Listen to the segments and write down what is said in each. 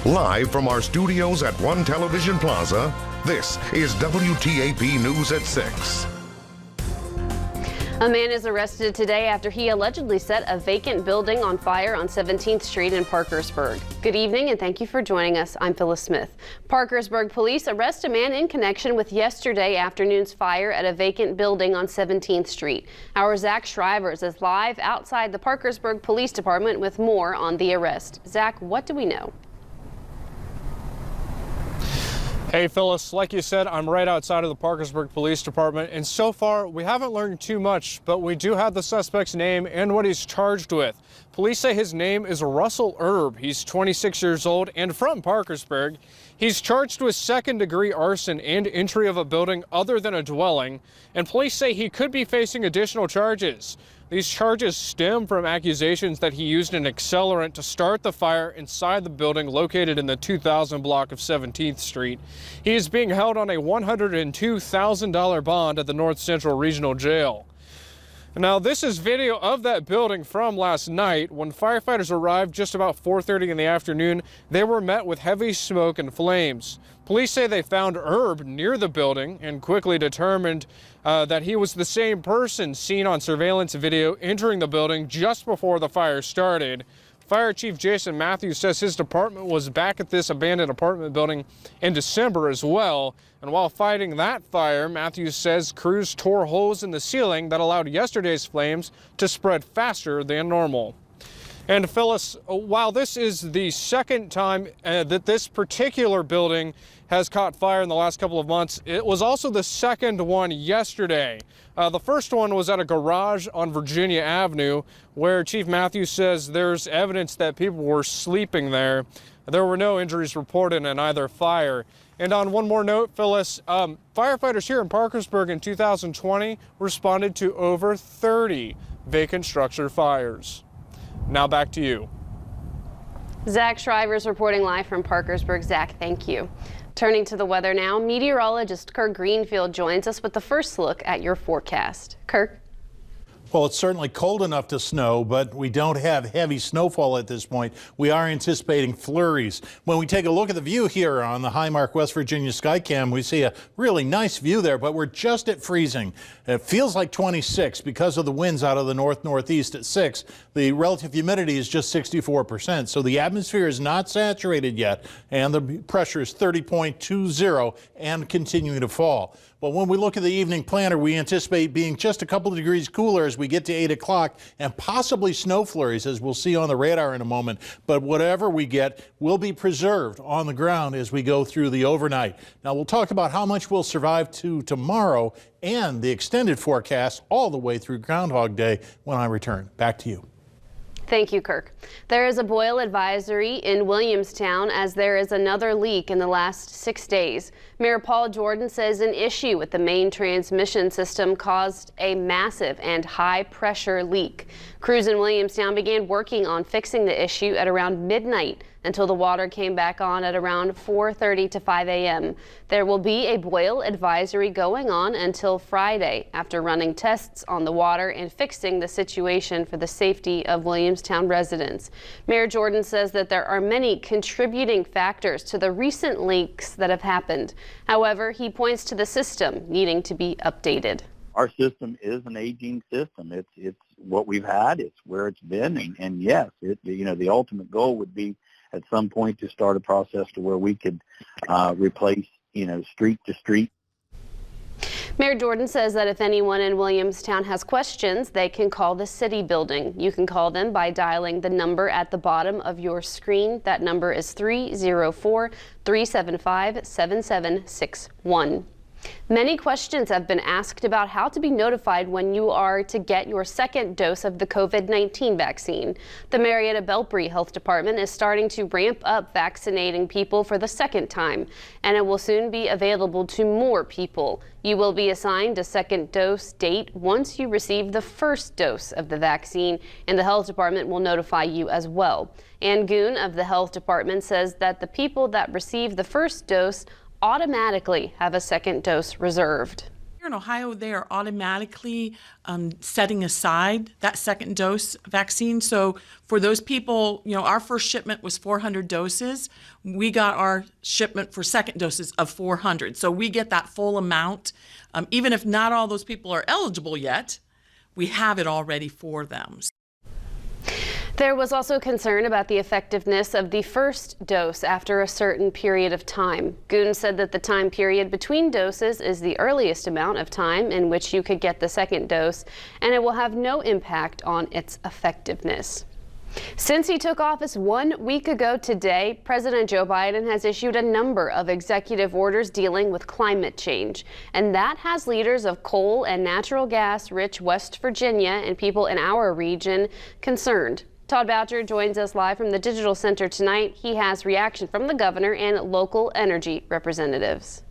Live from our studios at One Television Plaza, this is WTAP News at 6. A man is arrested today after he allegedly set a vacant building on fire on 17th Street in Parkersburg. Good evening and thank you for joining us. I'm Phyllis Smith. Parkersburg police arrest a man in connection with yesterday afternoon's fire at a vacant building on 17th Street. Our Zach Shrivers is live outside the Parkersburg Police Department with more on the arrest. Zach, what do we know? Hey Phyllis, like you said, I'm right outside of the Parkersburg Police Department, and so far we haven't learned too much, but we do have the suspect's name and what he's charged with. Police say his name is Russell Erb. He's 26 years old and from Parkersburg. He's charged with second-degree arson and entry of a building other than a dwelling, and police say he could be facing additional charges. These charges stem from accusations that he used an accelerant to start the fire inside the building located in the 2000 block of 17th Street. He is being held on a $102,000 bond at the North Central Regional Jail. Now, this is video of that building from last night. When firefighters arrived just about 4:30 in the afternoon, they were met with heavy smoke and flames. Police say they found Erb near the building and quickly determined that he was the same person seen on surveillance video entering the building just before the fire started. Fire Chief Jason Matthews says his department was back at this abandoned apartment building in December as well. And while fighting that fire, Matthews says crews tore holes in the ceiling that allowed yesterday's flames to spread faster than normal. And Phyllis, while this is the second time that this particular building has caught fire in the last couple of months, it was also the second one yesterday. The first one was at a garage on Virginia Avenue, where Chief Matthews says there's evidence that people were sleeping there. There were no injuries reported in either fire. And on one more note, Phyllis, firefighters here in Parkersburg in 2020 responded to over 30 vacant structure fires. Now back to you. Zach Shrivers reporting live from Parkersburg. Zach, thank you. Turning to the weather now, meteorologist Kirk Greenfield joins us with the first look at your forecast. Kirk? Well, it's certainly cold enough to snow, but we don't have heavy snowfall at this point. We are anticipating flurries. When we take a look at the view here on the Highmark West Virginia Skycam, we see a really nice view there, but we're just at freezing. It feels like 26 because of the winds out of the north-northeast at 6. The relative humidity is just 64%, so the atmosphere is not saturated yet, and the pressure is 30.20 and continuing to fall. But when we look at the evening planner, we anticipate being just a couple of degrees cooler as we get to 8 o'clock and possibly snow flurries, as we'll see on the radar in a moment. But whatever we get will be preserved on the ground as we go through the overnight. Now, we'll talk about how much we'll survive to tomorrow and the extended forecast all the way through Groundhog Day when I return. Back to you. Thank you, Kirk. There is a boil advisory in Williamstown as there is another leak in the last 6 days. Mayor Paul Jordan says an issue with the main transmission system caused a massive and high-pressure leak. Crews in Williamstown began working on fixing the issue at around midnight until the water came back on at around 4:30 to 5 a.m. There will be a boil advisory going on until Friday after running tests on the water and fixing the situation for the safety of Williamstown residents. Mayor Jordan says that there are many contributing factors to the recent leaks that have happened. However, he points to the system needing to be updated. Our system is an aging system. It's what we've had. It's where it's been. And yes, the ultimate goal would be at some point to start a process to where we could replace, street to street. Mayor Jordan says that if anyone in Williamstown has questions, they can call the city building. You can call them by dialing the number at the bottom of your screen. That number is 304-375-7761. Many questions have been asked about how to be notified when you are to get your second dose of the COVID-19 vaccine. The Marietta Belpre Health Department is starting to ramp up vaccinating people for the second time, and it will soon be available to more people. You will be assigned a second dose date once you receive the first dose of the vaccine, and the health department will notify you as well. Ann Goon of the health department says that the people that receive the first dose automatically have a second dose reserved. in Ohio, they are automatically setting aside that second dose vaccine. So for those people, our first shipment was 400 doses. We got our shipment for second doses of 400. So we get that full amount. Even if not all those people are eligible yet, we have it already for them. There was also concern about the effectiveness of the first dose after a certain period of time. Goon said that the time period between doses is the earliest amount of time in which you could get the second dose, and it will have no impact on its effectiveness. Since he took office 1 week ago today, President Joe Biden has issued a number of executive orders dealing with climate change, and that has leaders of coal and natural gas-rich West Virginia and people in our region concerned. Todd Boucher joins us live from the Digital Center tonight. He has reaction from the governor and local energy representatives.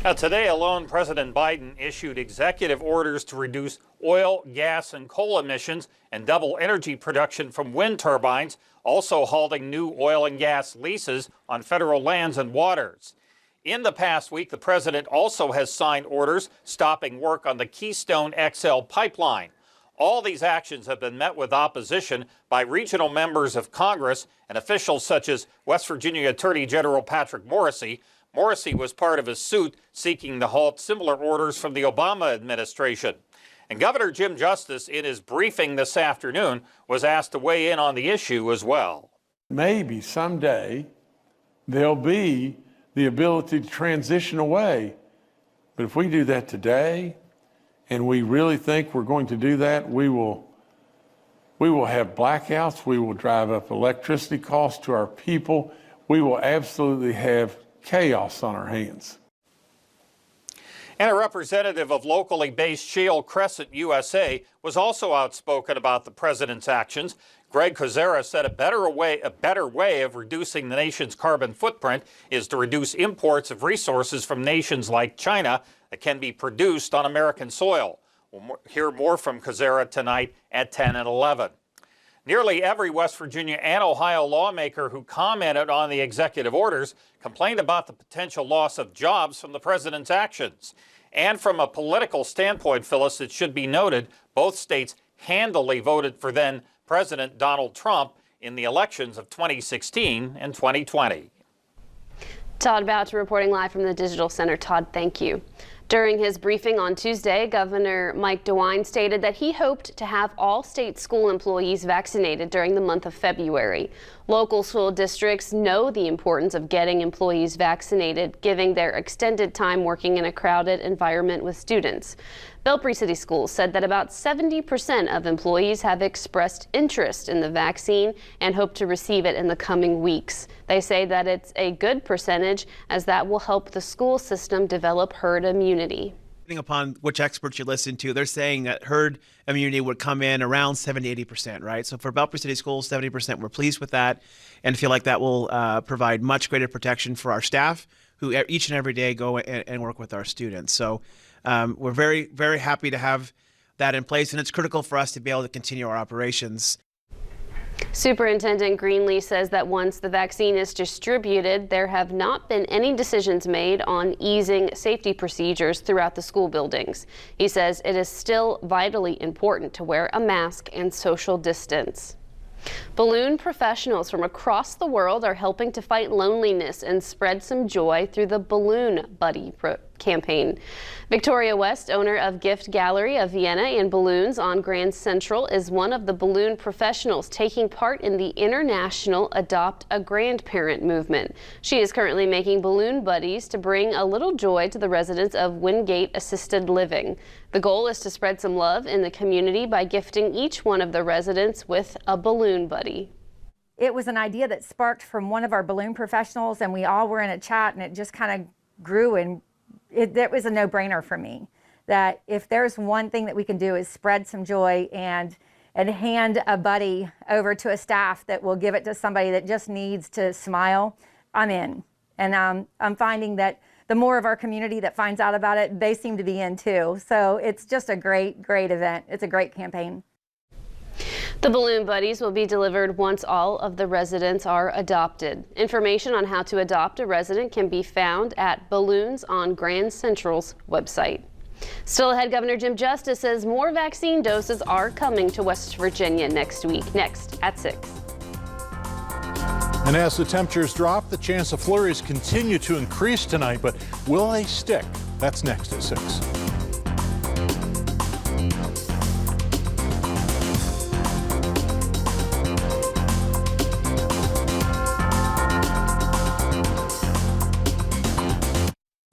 Now, today alone, President Biden issued executive orders to reduce oil, gas, and coal emissions and double energy production from wind turbines, also halting new oil and gas leases on federal lands and waters. In the past week, the president also has signed orders stopping work on the Keystone XL pipeline. All these actions have been met with opposition by regional members of Congress and officials such as West Virginia Attorney General Patrick Morrisey. Morrisey was part of a suit seeking to halt similar orders from the Obama administration. And Governor Jim Justice, in his briefing this afternoon, was asked to weigh in on the issue as well. Maybe someday there'll be the ability to transition away. But if we do that today, and we really think we're going to do that, we will have blackouts, we will drive up electricity costs to our people, we will absolutely have chaos on our hands. And a representative of locally based Shale Crescent USA was also outspoken about the president's actions. Greg Kozera said a better way of reducing the nation's carbon footprint is to reduce imports of resources from nations like China that can be produced on American soil. We'll hear more from Kozera tonight at 10 and 11. Nearly every West Virginia and Ohio lawmaker who commented on the executive orders complained about the potential loss of jobs from the president's actions. And from a political standpoint, Phyllis, it should be noted, both states handily voted for then President Donald Trump in the elections of 2016 and 2020. Todd Boucher reporting live from the Digital Center. Todd, thank you. During his briefing on Tuesday, Governor Mike DeWine stated that he hoped to have all state school employees vaccinated during the month of February. Local school districts know the importance of getting employees vaccinated, given their extended time working in a crowded environment with students. Belpre City Schools said that about 70% of employees have expressed interest in the vaccine and hope to receive it in the coming weeks. They say that it's a good percentage, as that will help the school system develop herd immunity. Depending upon which experts you listen to, they're saying that herd immunity would come in around 70 to 80%, right? So for Belpre City Schools, 70%, we're pleased with that and feel like that will provide much greater protection for our staff who each and every day go and work with our students. So we're very, very happy to have that in place, and it's critical for us to be able to continue our operations. Superintendent Greenlee says that once the vaccine is distributed, there have not been any decisions made on easing safety procedures throughout the school buildings. He says it is still vitally important to wear a mask and social distance. Balloon professionals from across the world are helping to fight loneliness and spread some joy through the Balloon Buddy campaign. Victoria West, owner of Gift Gallery of Vienna and Balloons on Grand Central, is one of the balloon professionals taking part in the international Adopt a Grandparent movement. She is currently making balloon buddies to bring a little joy to the residents of Wingate Assisted Living. The goal is to spread some love in the community by gifting each one of the residents with a balloon buddy. It was an idea that sparked from one of our balloon professionals, and we all were in a chat, and it just kind of grew, and that was a no-brainer for me, that if there's one thing that we can do is spread some joy and hand a buddy over to a staff that will give it to somebody that just needs to smile, I'm in. And I'm finding that the more of our community that finds out about it, they seem to be in too. So it's just a great, great event. It's a great campaign. The balloon buddies will be delivered once all of the residents are adopted. Information on how to adopt a resident can be found at Balloons on Grand Central's website. Still ahead, Governor Jim Justice says more vaccine doses are coming to West Virginia next week. Next at 6. And as the temperatures drop, the chance of flurries continue to increase tonight, but will they stick? That's next at 6.